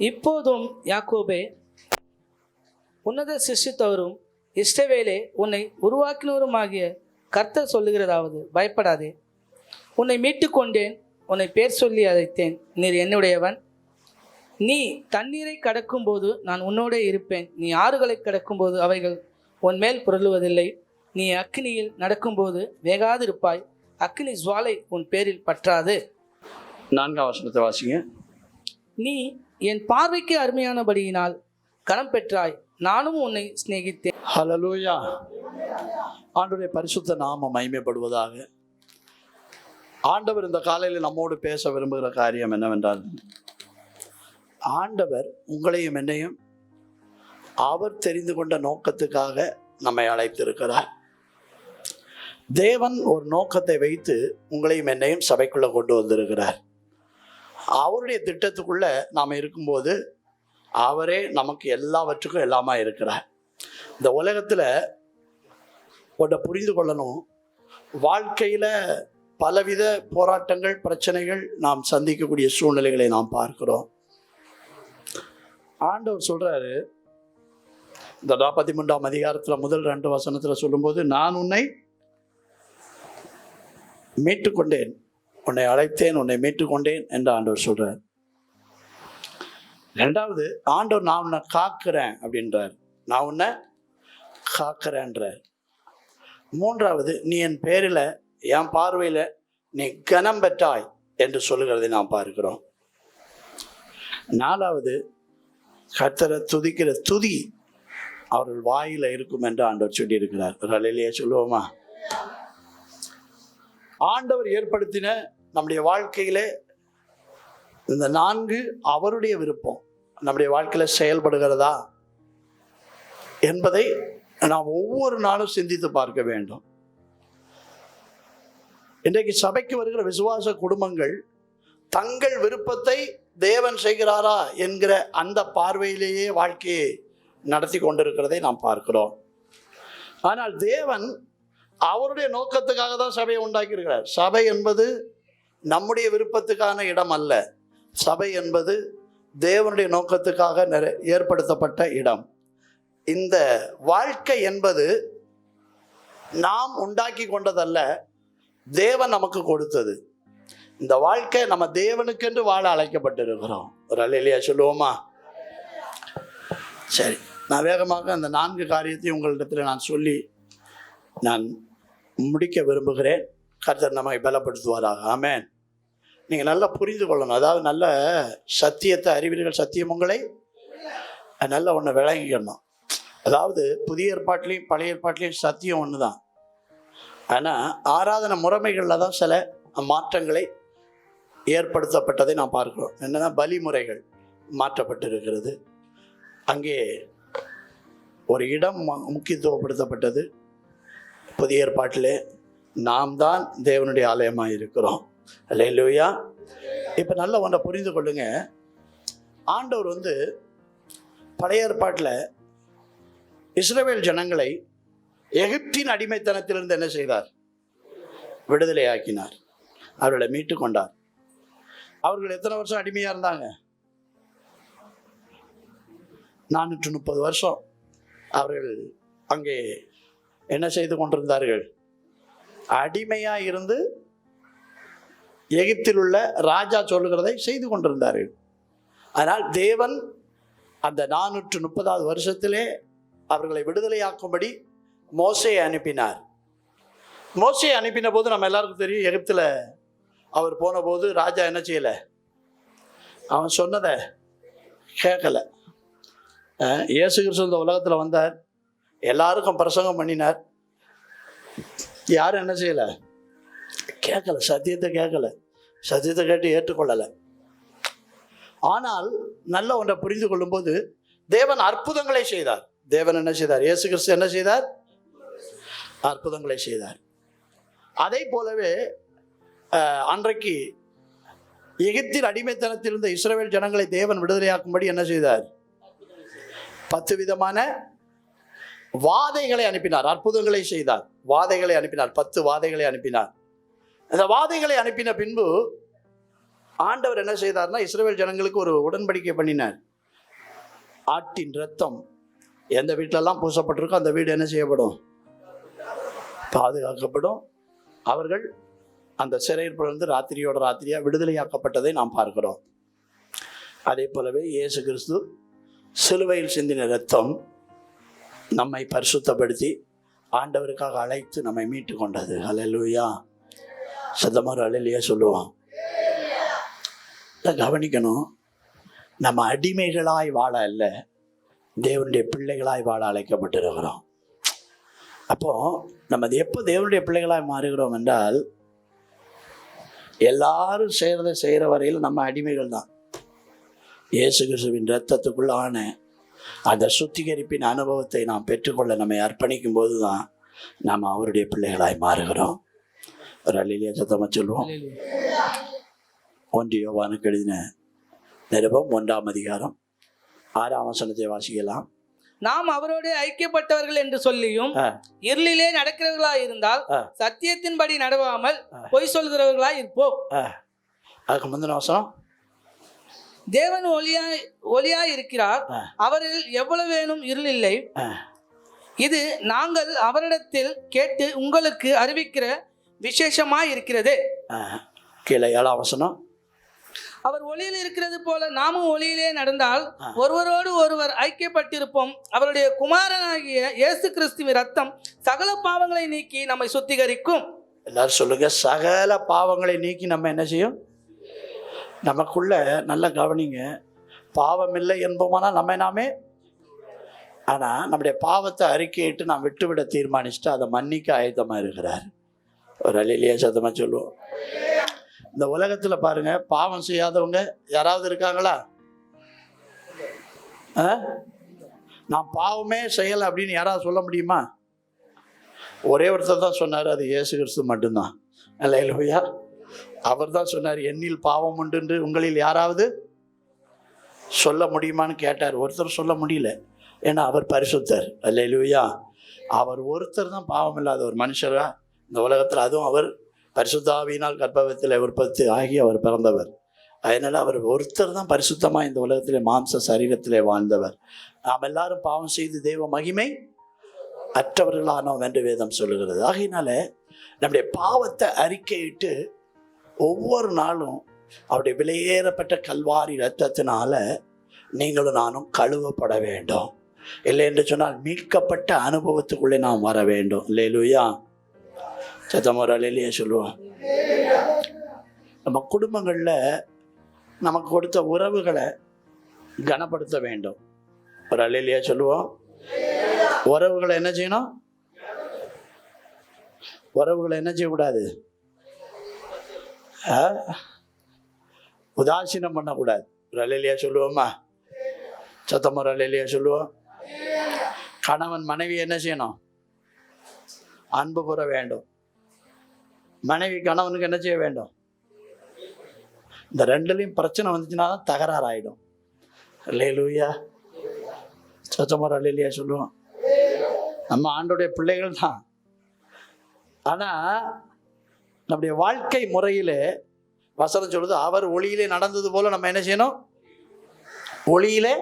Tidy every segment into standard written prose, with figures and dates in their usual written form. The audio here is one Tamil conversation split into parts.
இப்போதும் யாக்கோபே, உன்னத சிருஷ்டித்தவரும் இஸ்ரவேலே உன்னை உருவாக்கினவருமாகிய கர்த்தர் சொல்லுகிறதாவது, பயப்படாதே, உன்னை மீட்டு கொண்டேன், உன்னை பேர் சொல்லி அழைத்தேன், நீர் என்னுடையவன். நீ தண்ணீரை கடக்கும்போது நான் உன்னோடே இருப்பேன், நீ ஆறுகளை கடக்கும்போது அவைகள் உன் மேல் புரளுவதில்லை. நீ அக்கினியில் நடக்கும்போது வேகாதிருப்பாய், அக்கினி ஜுவாலை உன் பேரில் பற்றாது. 4ஆம் வசனத்தை வாசிங்க. நீ என் பார்வைக்கு அருமையானபடியினால் கனம் பெற்றாய், நானும் உன்னை சிநேகித்தேன். ஹல்லேலூயா. ஆண்டவருடைய பரிசுத்த நாமம் மகிமைப்படுவதாக. ஆண்டவர் இந்த காலையில் நம்மோடு பேச விரும்புகிற காரியம் என்னவென்றால், ஆண்டவர் உங்களையும் என்னையும் அவர் தெரிந்து கொண்ட நோக்கத்துக்காக நம்மை அழைத்திருக்கிறார். தேவன் ஒரு நோக்கத்தை வைத்து உங்களையும் என்னையும் சபைக்குள்ள கொண்டு வந்திருக்கிறார். அவருடைய திட்டத்துக்குள்ள நாம் இருக்கும்போது அவரே நமக்கு எல்லாவற்றுக்கும் எல்லாமா இருக்கிறார். இந்த உலகத்தில் ஒன்றை புரிந்து கொள்ளணும். வாழ்க்கையில் பலவித போராட்டங்கள், பிரச்சனைகள் நாம் சந்திக்கக்கூடிய சூழ்நிலைகளை நாம் பார்க்கிறோம். ஆண்டவர் சொல்றாரு, இந்த 43ஆம் அதிகாரத்தில் முதல் 2 வசனத்தில் சொல்லும்போது, நான் உன்னை மீட்டுக்கொண்டேன், உன்னை அழைத்தேன், உன்னை மீட்டுக்கொண்டேன் என்று ஆண்டவர் சொல்றார். 2வது, ஆண்டவர் நான் உன்னை காக்கிறேன் அப்படின்றார், நான் உன்னை காக்கிறேன்றார். 3வது, நீ என் பேரில், என் பார்வையில் நீ கனம் பெற்றாய் என்று சொல்லுகிறதை நாம் பார்க்கிறோம். 4வது, கர்த்தரை துதிக்கிற துதி அவர்கள் வாயில இருக்கும் என்று ஆண்டவர் சொல்லி இருக்கிறார். ஹல்லேலூயா சொல்லுவோமா? ஆண்டவர் ஏற்படுத்தின நம்முடைய வாழ்க்கையில இந்த 4 அவருடைய விருப்பம் நம்முடைய வாழ்க்கையில செயல்படுகிறதா என்பதை நாம் ஒவ்வொரு நாளும் சிந்தித்து பார்க்க வேண்டும். இன்றைக்கு சபைக்கு வருகிற விசுவாச குடும்பங்கள் தங்கள் விருப்பத்தை தேவன் செய்கிறாரா என்கிற அந்த பார்வையிலேயே வாழ்க்கையை நடத்தி கொண்டிருக்கிறதை நாம் பார்க்கிறோம். ஆனால் தேவன் அவருடைய நோக்கத்துக்காக தான் சபையை உண்டாக்கி இருக்கிறார். சபை என்பது நம்முடைய விருப்பத்துக்கான இடம் அல்ல. சபை என்பது தேவனுடைய நோக்கத்துக்காக ஏற்படுத்தப்பட்ட இடம். இந்த வாழ்க்கை என்பது நாம் உண்டாக்கி கொண்டதல்ல, தேவன் நமக்கு கொடுத்தது. இந்த வாழ்க்கை நம்ம தேவனுக்கென்று வாழ அழைக்கப்பட்டிருக்கிறோம். ஒரு அல்லேலூயா சொல்லுவோமா? சரி, நான் வேகமாக அந்த 4 காரியத்தையும் உங்களிடத்தில் நான் சொல்லி நான் முடிக்க விரும்புகிறேன். கர்த்தர் நம்மை பலப்படுத்துவாராக. ஆமென். நீங்கள் நல்லா புரிந்து கொள்ளணும். அதாவது நல்ல சத்தியத்தை அறிவீர்கள், சத்தியம் உங்களை நல்ல ஒன்று விளங்கிக்கணும். அதாவது புதிய ஏற்பாட்டிலையும் பழைய ஏற்பாட்டிலையும் சத்தியம் ஒன்று தான். ஆனால் ஆராதனை முறைமைகளில் தான் சில மாற்றங்களை ஏற்படுத்தப்பட்டதை நாம் பார்க்கிறோம். என்னென்னா, பலிமுறைகள் மாற்றப்பட்டிருக்கிறது. அங்கே ஒரு இடம் முக்கியத்துவப்படுத்தப்பட்டது. புதிய ஏற்பாட்டிலே நாம் தான் தேவனுடைய ஆலயமாக இருக்கிறோம். அல்லேலூயா. இப்போ நல்ல ஒன்றை புரிந்து கொள்ளுங்க. ஆண்டவர் பழைய ஏற்பாட்டில் இஸ்ரவேல் ஜனங்களை எகிப்தின் அடிமைத்தனத்திலிருந்து என்ன செய்தார்? விடுதலை ஆக்கினார். அவர்களை மீட்டு கொண்டார். அவர்கள் எத்தனை வருஷம் அடிமையாக இருந்தாங்க? 430 வருஷம் அவர்கள் அங்கே என்ன செய்து கொண்டிருந்தார்கள்? அடிமையாக இருந்து எகிப்தில் உள்ள ராஜா சொல்லுகிறதை செய்து கொண்டிருந்தார்கள். ஆனால் தேவன் அந்த 430வது வருஷத்திலே அவர்களை விடுதலையாக்கும்படி மோசேயை அனுப்பினார். மோசேயை அனுப்பின போது நம்ம எல்லாருக்கும் தெரியும், எகிப்தில் அவர் போன போது ராஜா என்ன செய்யலை? அவன் சொன்னதை கேட்கலை. இயேசு கிறிஸ்து இந்த உலகத்தில் வந்தார், எல்லாருக்கும் பிரசங்கம் பண்ணினார். யாரும் என்ன செய்யலை? கேட்கலை, சத்தியத்தை கேட்கலை, சத்தியத்தை கேட்டு ஏற்றுக்கொள்ளலை. ஆனால் நல்ல ஒன்றை புரிந்து கொள்ளும்போது தேவன் அற்புதங்களை செய்தார். தேவன் என்ன செய்தார்? இயேசு கிறிஸ்து என்ன செய்தார்? அற்புதங்களை செய்தார். அதே போலவே அன்றைக்கு எகிப்தின் அடிமைத்தனத்தில் இருந்த இஸ்ரவேல் ஜனங்களை தேவன் விடுதலையாக்கும்படி என்ன செய்தார்? 10 விதமான வாதைகளை அனுப்பினார். அற்புதங்களை செய்தார். வாதைகளை அனுப்பினார். 10 வாதைகளை அனுப்பினார். அந்த வாதைகளை அனுப்பின பின்பு ஆண்டவர் என்ன செய்தார்னா, இஸ்ரவேல் ஜனங்களுக்கு ஒரு உடன்படிக்கை பண்ணினார். ஆட்டின் இரத்தம் எந்த வீட்டிலெல்லாம் பூசப்பட்டிருக்கோ அந்த வீடு என்ன செய்யப்படும்? பாதுகாக்கப்படும். அவர்கள் அந்த சிறையிலிருந்து ராத்திரியோட ராத்திரியாக விடுதலையாக்கப்பட்டதை நாம் பார்க்கிறோம். அதே போலவே இயேசு கிறிஸ்து சிலுவையில் சிந்தின இரத்தம் நம்மை பரிசுத்தப்படுத்தி ஆண்டவருக்காக அழைத்து நம்மை மீட்டு கொண்டது. அல்லேலூயா. சத்தமாக அல்லேலூயா சொல்லுவோம். கவனிக்கணும், நம்ம அடிமைகளாய் வாழ அல்ல, தேவனுடைய பிள்ளைகளாய் வாழ அழைக்கப்பட்டிருக்கிறோம். அப்போ நம்ம எப்போ தேவனுடைய பிள்ளைகளாய் மாறுகிறோம் என்றால், எல்லாரும் செய்கிற வரையில் நம்ம அடிமைகள் தான். இயேசு கிறிஸ்துவின் இரத்தத்துக்குள்ளான அந்த சுத்திகரிப்பின் அனுபவத்தை நாம் பெற்றுக்கொள்ள நம்மை அர்ப்பணிக்கும் போது தான் நாம் அவருடைய பிள்ளைகளாய் மாறுகிறோம். ஒரு அல்லேலூயா சத்தமாக சொல்லுவோம். 1 யோவானுக்கு எழுதின நிருபம் 1ஆம் அதிகாரம் 6ஆம் வசனத்தை வாசிக்கலாம். நாம் அவரோடு ஐக்கியப்பட்டவர்கள் என்று சொல்லியும் இருளிலே நடக்கிறவர்களாய் இருந்தால் சத்தியத்தின்படி நடவாமல் பொய் சொல்கிறவர்களாய் இருப்போம். அதுக்கு முந்தின வசனம், தேவன் ஒளியாய் இருக்கிறார், அவரில் எவ்வளவு வேணும் இருள் இல்லை. இது நாங்கள் அவரிடத்தில் கேட்டு உங்களுக்கு அறிவிக்கிற விசேஷமாய் இருக்கிறது. கீழே 7ஆம் வசனம், அவர் ஒளியில் இருக்கிறது போல நாமும் ஒளியிலே நடந்தால் ஒருவரோடு ஒருவர் ஐக்கியப்பட்டிருப்போம். அவருடைய குமாரனாகிய இயேசு கிறிஸ்துவின் ரத்தம் சகல பாவங்களை நீக்கி நம்மை சுத்திகரிக்கும். எல்லாரும் சொல்லுங்க, சகல பாவங்களை நீக்கி நம்ம என்ன செய்யும்? நமக்குள்ள நல்ல கவனிங்க, பாவம் இல்லை என்போமானால் நம்ம நாமே. ஆனால் நம்முடைய பாவத்தை அறிக்கையிட்டு நாம் விட்டுவிட தீர்மானிச்சுட்டு அதை மன்னிக்க ஆயத்தமாக இருக்கிறார். ஒரு அல்லேலூயா சத்தமாக சொல்லுவோம். இந்த உலகத்தில் பாருங்க, பாவம் செய்யாதவங்க யாராவது இருக்காங்களா? நான் பாவமே செய்யலை அப்படின்னு யாராவது சொல்ல முடியுமா? ஒரே ஒருத்தர் தான் சொன்னார், அது இயேசு கிறிஸ்து மட்டும்தான். அல்லேலூயா. அவர் தான் சொன்னார், என்னில் பாவம் உண்டு என்று உங்களில் யாராவது சொல்ல முடியுமான்னு கேட்டார். ஒருத்தர் சொல்ல முடியல, ஏன்னா அவர் பரிசுத்தர். அல்லேலூயா. அவர் ஒருத்தர் தான் பாவம் இல்லாத ஒரு மனுஷரா இந்த உலகத்தில். அதுவும் அவர் பரிசுத்தாவியினால் கர்ப்பத்தில் உற்பத்தி ஆகி அவர் பிறந்தவர். அதனால் அவர் ஒருத்தர் தான் பரிசுத்தமாக இந்த உலகத்திலே மாம்ச சரீரத்திலே வாழ்ந்தவர். நாம் எல்லாரும் பாவம் செய்து தெய்வ மகிமை அற்றவர்களானோம் என்று வேதம் சொல்லுகிறது. ஆகையினால நம்முடைய பாவத்தை அறிக்கையிட்டு ஒவ்வொரு நாளும் அவருடைய விலையேறப்பட்ட கல்வாரி இரத்தத்தினால நீங்களும் நானும் கழுவப்பட வேண்டும். இல்லை என்று சொன்னால் மீட்கப்பட்ட அனுபவத்துக்குள்ளே நாம் வர வேண்டும். அல்லேலூயா. சத்தமோர் அல்லேலூயா சொல்லுவோம். நம்ம குடும்பங்களில் நமக்கு கொடுத்த உறவுகளை கனப்படுத்த வேண்டும். ஒரு அல்லேலூயா சொல்லுவோம். உறவுகளை என்ன செய்யணும்? உறவுகளை என்ன செய்யக்கூடாது? உதாசீனம் பண்ணக்கூடாது. ஒரு அல்லேலூயா சொல்லுவோமா? சத்தமோர் அல்லேலூயா சொல்லுவோம். கணவன் மனைவி என்ன செய்யணும்? அன்பு கூற வேண்டும். மனைவி கணவனுக்கு என்ன செய்ய வேண்டும்? இந்த ரெண்டுலையும் பிரச்சனை வந்துச்சுன்னா தான் தகராறு ஆகிடும். அல்லேலூயா. சத்தமோர் அல்லேலூயா சொல்லுவோம். நம்ம ஆண்டோடைய பிள்ளைகள் தான். ஆனால் நம்முடைய வாழ்க்கை முறையில் வசனம் சொல்லுது, அவர் ஒளியிலே நடந்தது போல நம்ம என்ன செய்யணும்? ஒளியிலே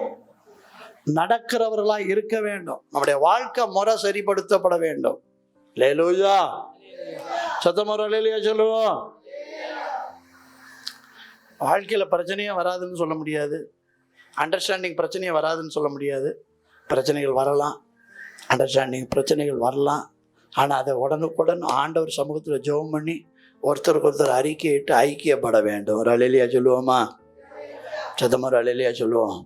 நடக்கிறவர்களாக இருக்க வேண்டும். நம்முடைய வாழ்க்கை முறை சரிப்படுத்தப்பட வேண்டும். அல்லேலூயா. சத்தமோர் அல்லேலூயா சொல்லுவோம். வாழ்க்கையில் பிரச்சனையே வராதுன்னு சொல்ல முடியாது, அண்டர்ஸ்டாண்டிங் பிரச்சனையே வராதுன்னு சொல்ல முடியாது. பிரச்சனைகள் வரலாம், அண்டர்ஸ்டாண்டிங் பிரச்சனைகள் வரலாம். ஆனால் அதை உடனுக்குடன் ஆண்டவர் சமூகத்தில் ஜெபம் பண்ணி ஒருத்தருக்கு ஒருத்தர் அறிக்கையிட்டு ஐக்கியப்பட வேண்டும். ஒரு அல்லேலூயா சொல்லுவோமா? சத்தமோர் அல்லேலூயா சொல்லுவோம்.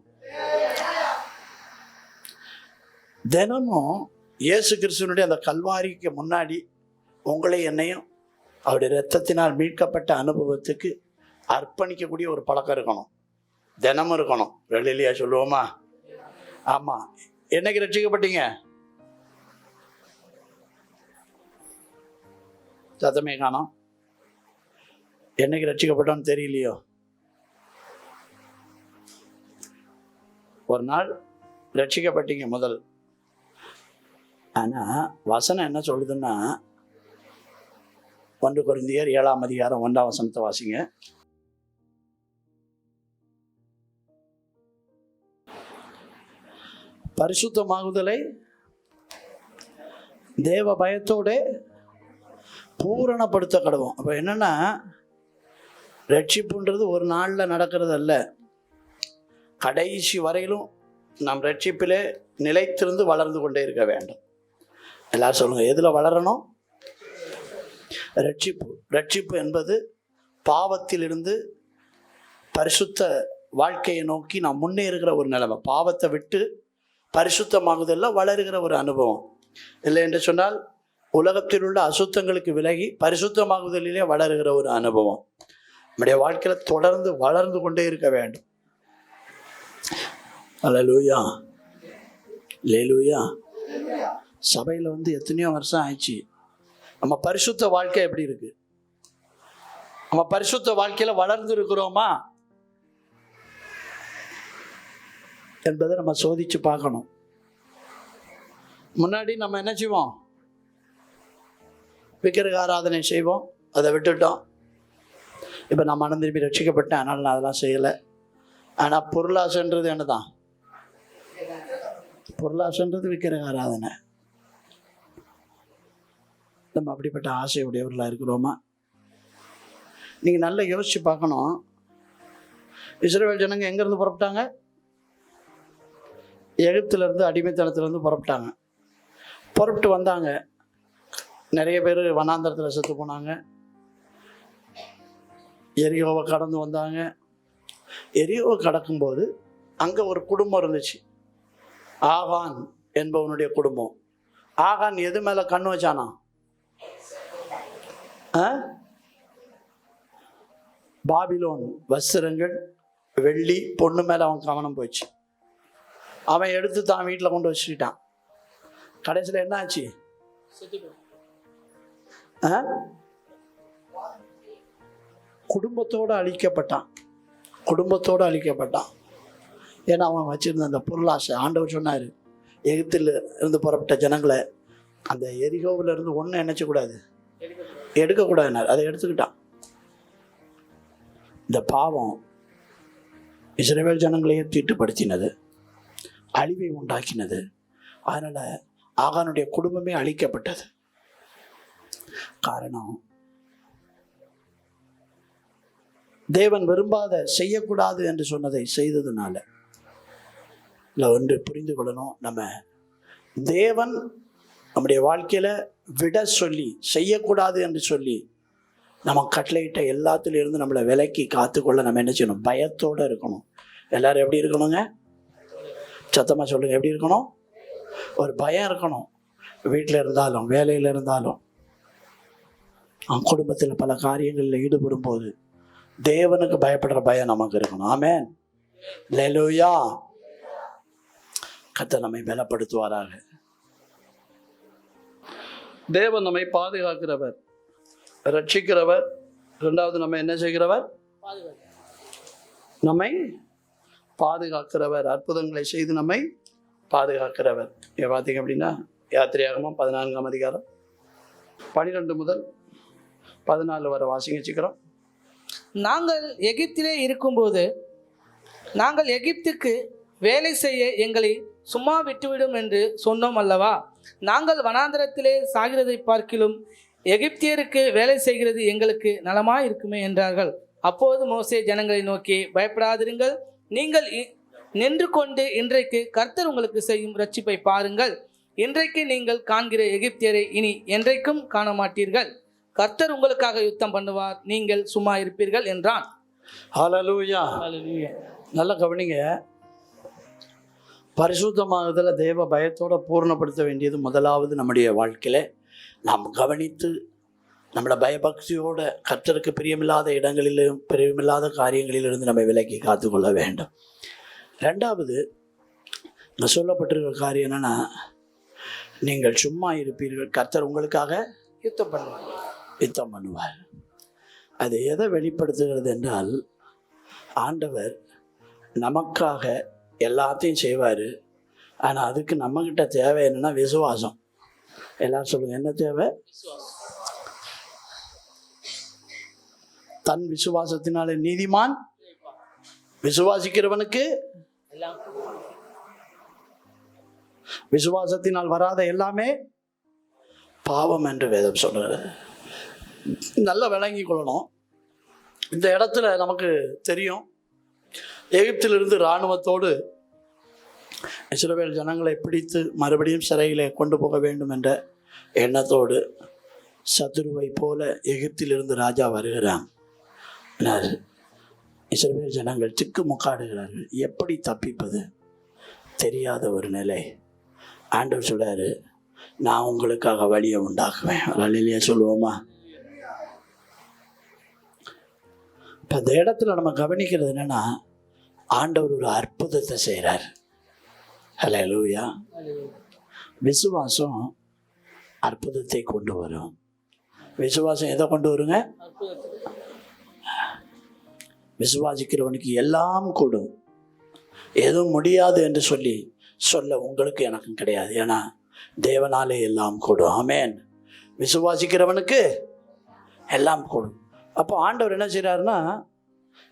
தினமும் இயேசு கிறிஸ்துவனுடைய அந்த கல்வாரிக்கு முன்னாடி உங்களை என்னையும் அவருடைய இரத்தத்தினால் மீட்கப்பட்ட அனுபவத்துக்கு அர்ப்பணிக்கக்கூடிய ஒரு பழக்கம் இருக்கணும். தினமும் இருக்கணும். அல்லேலூயா சொல்லுவோமா? ஆமாம். என்னைக்கு ரட்சிக்கப்பட்டீங்க? சத்தமே காணோம். என்னைக்கு ரட்சிக்கப்பட்டோன்னு தெரியலையோ? ஒரு நாள் ரட்சிக்கப்பட்டீங்க முதல். ஆனால் வசனம் என்ன சொல்லுதுன்னா, 1 கொரிந்தியர் 7ஆம் அதிகாரம் 1ஆம் வசனத்தை வாசிங்க. பரிசுத்தமாகுதலை தேவ பயத்தோட பூரணப்படுத்த கடவும். அப்போ என்னன்னா, ரட்சிப்புன்றது ஒரு நாளில் நடக்கிறது அல்ல. கடைசி வரையிலும் நாம் ரட்சிப்பிலே நிலைத்திருந்து வளர்ந்து கொண்டே இருக்க வேண்டும். எல்லாரும் சொல்லுங்க, எதில் வளரணும்? ரட்சிப்பு. ரட்சிப்பு என்பது பாவத்திலிருந்து பரிசுத்த வாழ்க்கையை நோக்கி நாம் முன்னேறுகிற ஒரு நிலைமை. பாவத்தை விட்டு பரிசுத்தமாகுதெல்லாம் வளருகிற ஒரு அனுபவம். இல்லை என்று சொன்னால் உலகத்தில் உள்ள அசுத்தங்களுக்கு விலகி பரிசுத்தமாகுதலிலே வளருகிற ஒரு அனுபவம் நம்முடைய வாழ்க்கையில் தொடர்ந்து வளர்ந்து கொண்டே இருக்க வேண்டும். அல்லேலூயா, அல்லேலூயா. சபையில் எத்தனையோ வருஷம் ஆயிடுச்சு. நம்ம பரிசுத்த வாழ்க்கை எப்படி இருக்கு? நம்ம பரிசுத்த வாழ்க்கையில வளர்ந்து இருக்கிறோமா என்பதை நம்ம சோதிச்சு பார்க்கணும். முன்னாடி நம்ம என்ன செய்வோம்? விக்கிரக ஆராதனை செய்வோம், அதை விட்டுட்டோம். இப்போ நான் மனம் திரும்பி ரட்சிக்கப்பட்டேன், அதனால் நான் அதெல்லாம் செய்யலை. ஆனால் பொருளாசைன்றது என்னதான்? பொருளாசைன்றது விக்கிரக ஆராதனை. நம்ம அப்படிப்பட்ட ஆசை உடையவர்களாக இருக்கிறோமா? நீங்கள் நல்லா யோசிச்சு பார்க்கணும். இஸ்ரவேல் ஜனங்க எங்கேருந்து புறப்பட்டாங்க? எகிப்திலேருந்து, அடிமைத்தனத்திலேருந்து புறப்பட்டாங்க. புறப்பட்டு வந்தாங்க. நிறைய பேர் வனாந்தரத்தில் செத்து போனாங்க. எரியோவை கடந்து வந்தாங்க. எரியோவை கடக்கும்போது அங்கே ஒரு குடும்பம் இருந்துச்சு, ஆகான் என்பவனுடைய குடும்பம். ஆகான் எது மேலே கண்ணு வச்சானா? பாபிலோன் வஸ்திரங்கள், வெள்ளி, பொண்ணு மேலே அவன் கவனம் போச்சு. அவன் எடுத்து தான் வீட்டில் கொண்டு வச்சுக்கிட்டான். கடைசியில் என்ன ஆச்சு? குடும்பத்தோடு அழிக்கப்பட்டான். குடும்பத்தோடு அழிக்கப்பட்டான். ஏன்னா அவன் வச்சிருந்த அந்த பொருளாசை. ஆண்டவர் சொன்னார், எகிப்தில் இருந்து புறப்பட்ட ஜனங்களை அந்த எரிகோவில் இருந்து ஒன்றும் நினைச்சக்கூடாது, எடுக்கக்கூடாதுனார். அதை எடுத்துக்கிட்டான். இந்த பாவம் இஸ்ரவேல் ஜனங்களையே தீட்டுப்படுத்தினது, அழிவை உண்டாக்கினது. அதனால் ஆகானுடைய குடும்பமே அழிக்கப்பட்டது. காரணம், தேவன் விரும்பாத, செய்யக்கூடாது என்று சொன்னதை செய்ததுனால. இல்லை, ஒன்று புரிந்து கொள்ளணும். நம்ம தேவன் நம்முடைய வாழ்க்கையில் விட சொல்லி, செய்யக்கூடாது என்று சொல்லி நம்ம கட்டளையிட்ட எல்லாத்துலேருந்து நம்மளை விலக்கி காத்துக்கொள்ள நம்ம என்ன செய்யணும்? பயத்தோடு இருக்கணும். எல்லாரும் எப்படி இருக்கணுங்க? சத்தமாக சொல்லுங்கள், எப்படி இருக்கணும்? ஒரு பயம் இருக்கணும். வீட்டில் இருந்தாலும், வேலையில் இருந்தாலும், குடும்பத்தில் பல காரியங்களில் ஈடுபடும் போது தேவனுக்கு பயப்படுற பயம் நமக்கு இருக்கணும். ஆமென், அல்லேலூயா. கர்த்தர் நம்மை பலப்படுத்துவாராக. தேவன் நம்மை பாதுகாக்கிறவர், ரட்சிக்கிறவர். இரண்டாவது, நம்ம என்ன செய்கிறவர்? நம்மை பாதுகாக்கிறவர். அற்புதங்களை செய்து நம்மை பாதுகாக்கிறவர். இங்கே பார்த்தீங்க அப்படின்னா, யாத்திரையாகமம் 14ஆம் அதிகாரம் 12 முதல் 14 வரை வாசிங்க வச்சுக்கிறோம். நாங்கள் எகிப்திலே இருக்கும்போது நாங்கள் எகிப்துக்கு வேலை செய்ய எங்களை சும்மா விட்டுவிடும் என்று சொன்னோம் அல்லவா? நாங்கள் வனாந்தரத்திலே சாகிறதை பார்க்கிலும் எகிப்தியருக்கு வேலை செய்கிறது எங்களுக்கு நலமாய் இருக்குமே என்றார்கள். அப்போது மோசே ஜனங்களை நோக்கி, பயப்படாதிருங்கள், நீங்கள் நின்று கொண்டு இன்றைக்கு கர்த்தர் உங்களுக்கு செய்யும் ரட்சிப்பை பாருங்கள். இன்றைக்கு நீங்கள் காண்கிற எகிப்தியரை இனி என்றைக்கும் காண மாட்டீர்கள். கர்த்தர் உங்களுக்காக யுத்தம் பண்ணுவார், நீங்கள் சும்மா இருப்பீர்கள் என்றான். ஹல்லேலூயா, ஹல்லேலூயா. நல்ல கவனிங்க. பரிசுத்தமாகுதல தேவ பயத்தோடு பூர்ணப்படுத்த வேண்டியது முதலாவது நம்முடைய வாழ்க்கையில் நாம் கவனித்து நம்மளை பயபக்தியோட கர்த்தருக்கு பிரியமில்லாத இடங்களிலும் பிரியமில்லாத காரியங்களிலிருந்து நம்ம விலக்கி காத்துக்கொள்ள வேண்டும். ரெண்டாவது, இங்கே சொல்லப்பட்டிருக்கிற காரியம் என்னென்னா, நீங்கள் சும்மா இருப்பீர்கள், கர்த்தர் உங்களுக்காக யுத்தம் பண்ணுவார். அது எதை வெளிப்படுத்துகிறது என்றால், ஆண்டவர் நமக்காக எல்லாத்தையும் செய்வார். ஆனால் அதுக்கு நம்மக்கிட்ட தேவை என்னென்னா விசுவாசம். எல்லாரும் சொல்லுங்கள், என்ன தேவை? தன் விசுவாசத்தினாலே நீதிமான் விசுவாசிக்கிறவனுக்கு விசுவாசத்தினால் வராத எல்லாமே பாவம் என்று வேதம் சொல்றது. நல்லா விளங்கி கொள்ளணும். இந்த இடத்துல நமக்கு தெரியும், எகிப்திலிருந்து இராணுவத்தோடு இஸ்ரவேல் ஜனங்களை பிடித்து மறுபடியும் சிறையிலே கொண்டு போக வேண்டும் என்ற எண்ணத்தோடு சத்துருவை போல எகிப்திலிருந்து ராஜா வருகிறான். இஸ்ரவேல் ஜனங்கள் திக்கு முக்காடுகிறார்கள். எப்படி தப்பிப்பது தெரியாத ஒரு நிலை. ஆண்டவர் சொல்றாரு, நான் உங்களுக்காக வழியை உண்டாக்குவேன். அல்லேலூயா சொல்லுவோமா? இப்போ இந்த இடத்துல நம்ம கவனிக்கிறது என்னன்னா, ஆண்டவர் ஒரு அற்புதத்தை செய்கிறார். அல்லேலூயா. விசுவாசம் அற்புதத்தை கொண்டு வரும். விசுவாசம் எதை கொண்டு வருங்க? விசுவாசிக்கிறவனுக்கு எல்லாம் கூடும். எதுவும் முடியாது என்று சொல்ல உங்களுக்கு எனக்கும் கிடையாது. ஏன்னா தேவனாலே எல்லாம் கூடும். ஆமென். விசுவாசிக்கிறவனுக்கு எல்லாம் கூடும். அப்போ ஆண்டவர் என்ன செய்கிறாருன்னா,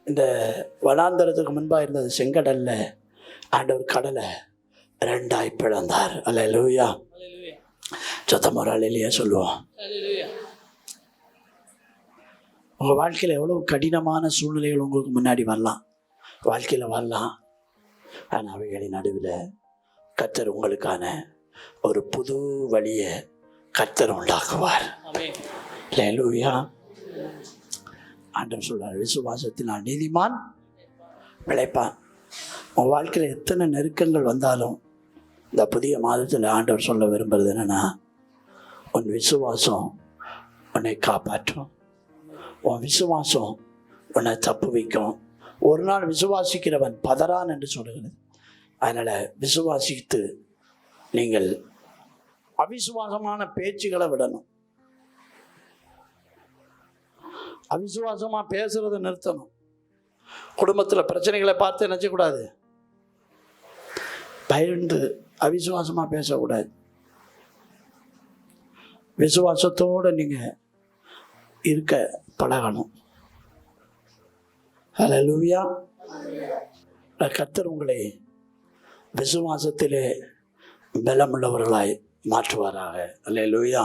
இந்த வனாந்தரத்துக்கு முன்பாக இருந்தது செங்கடல்ல ஆண்டவர் கடலை 2ஆய் பிளந்தார். அல்லேலூயா. சத்தமோர் அல்லேலூயா சொல்லுவோம். உங்கள் வாழ்க்கையில் எவ்வளோ கடினமான சூழ்நிலைகள் உங்களுக்கு முன்னாடி வரலாம், வாழ்க்கையில் வரலாம். ஆனால் அவைகளின் நடுவில் கர்த்தர் உங்களுக்கான ஒரு புது வழியை கர்த்தர் உண்டாக்குவார். அல்லேலூயா. ஆண்டவர் சொல்றார், விசுவாசத்தினால் நீதிமான் பிழைப்பான். உன் வாழ்க்கையில் எத்தனை நெருக்கங்கள் வந்தாலும் இந்த புதிய மாதத்தில் ஆண்டவர் சொல்ல விரும்புறது என்னன்னா, உன் விசுவாசம் உன்னை காப்பாற்றும். உன் விசுவாசம் உன்னை தப்பு வைக்கும். ஒரு நாள் விசுவாசிக்கிறவன் பதறான் என்று சொல்லுகிறது. அதனால் விசுவாசித்து நீங்கள் அவிசுவாசமான பேச்சுகளை விடணும். அவிசுவாசமாக பேசுறதை நிறுத்தணும். குடும்பத்தில் பிரச்சனைகளை பார்த்து நினச்சக்கூடாது, பயந்து அவிசுவாசமாக பேசக்கூடாது. விசுவாசத்தோடு நீங்கள் இருக்க பழகணும். அல்லேலூயா. கர்த்தர் உங்களை விசுவாசத்திலே பலமுள்ளவர்களாய் மாற்றுவாராக. அல்லேலூயா.